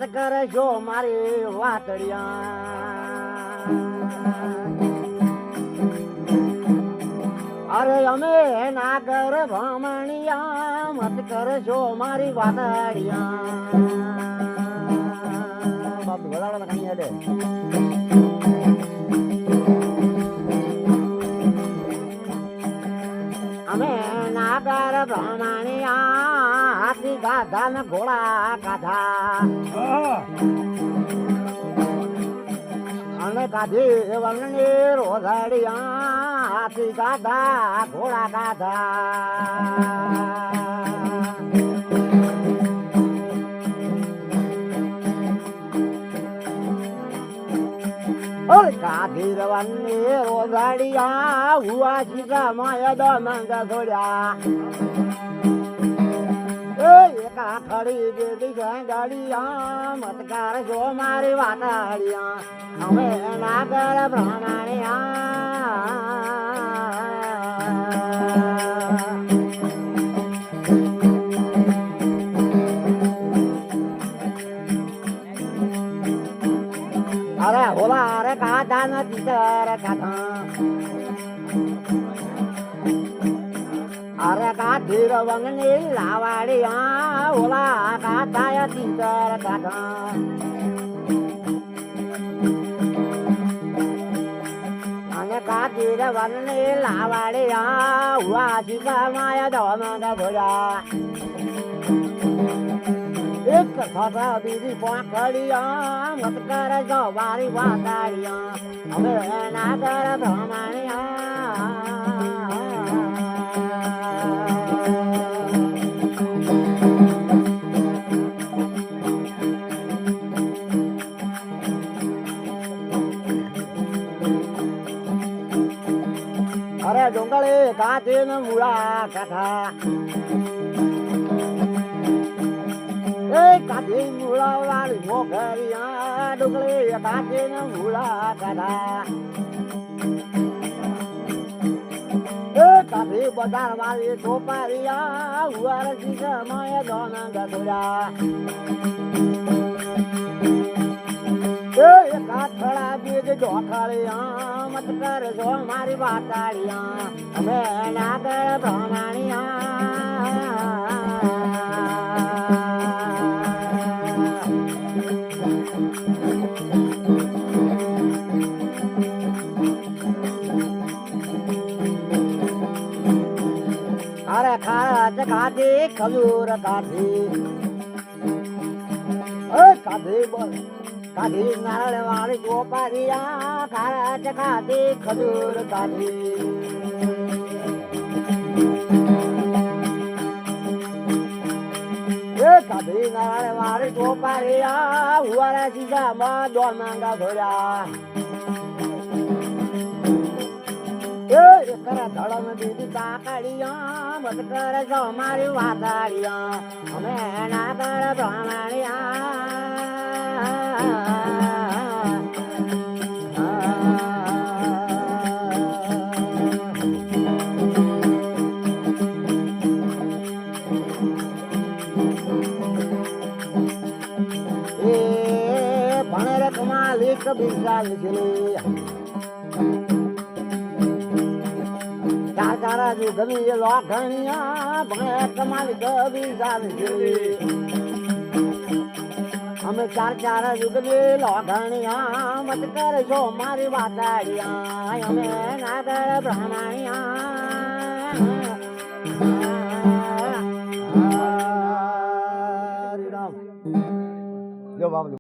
કરશો મારી વાતડિયા અરે અમે નાગર ભમણિયા મત કરશો મારી વાતડિયા બાપુ વડાડા કઈ હેડે અમે નાગર ભમણિયા હાથી ગાધા ને ઘોડા ગાધા અને કાઢી વણની રોધડિયા હાથી ગાધા ઘોડા ગાધા કાઢી રવાની રોધડિયા હુઆ શીખા માયા દમંગ છોડ્યા એકા ખડી બેટી ગાડિયા મતકાર જો મારી વાતાડિયા અમે નાગર બ્રાહ્મણિયા અરે હોલા રે કાઢા નથી સર કાઢા અરે કાઢી રવંગની લાવાડિયા ઓલા કાઢાયા તીસર કાઢા અને કાઢી રવંગની લાવાડિયા હુઆ શીખા માયા દમંગ ભોળ્યા એક થતા બીજી પાંખડિયા મત કરે જો મારી વાતાડિયા અમે નાગર ભમણિયા અરે ડુંગળી કાચી ને મૂળા કાઠા એ કાચી મૂળા વાળી મોઘરિયા ડુંગળી કાચી ને મૂળા કાઠા એ કાચી બજાર વાળી ટોપારિયા ઉવાર શીખા માયા દોનંગ થોડા કાઠડા બીજ ઢોકળિયા મત કરજો મારી વાતાડિયા અમે નાગર ભમણિયા અરે ખારજ ખાધી ખજૂર કાઢી કાઢી બોલ કાઢી નારળ વાળી ગોપારિયા ખારજ ખાધી ખજૂર કાઢી કાઢી નારળ વાળી ગોપારિયા હુવારા સીધામાં દોનંગા ધોળ્યા ધડમ દીદી કાકડિયા મત કરે છો મારી વાતાડિયા અમે નાગર ભમણિયા એ ભણેર કમાલિક બિસાલ છે ચાર ચાર હજુ ગમી લોખણિયા ભણે કમાલી ગમી જાવી અમે ચાર ચાર હજુ ગમી લોખણિયા મત કરશો મારી વાતાડિયા અમે નાગર બ્રાહ્મણિયા જો બાબુ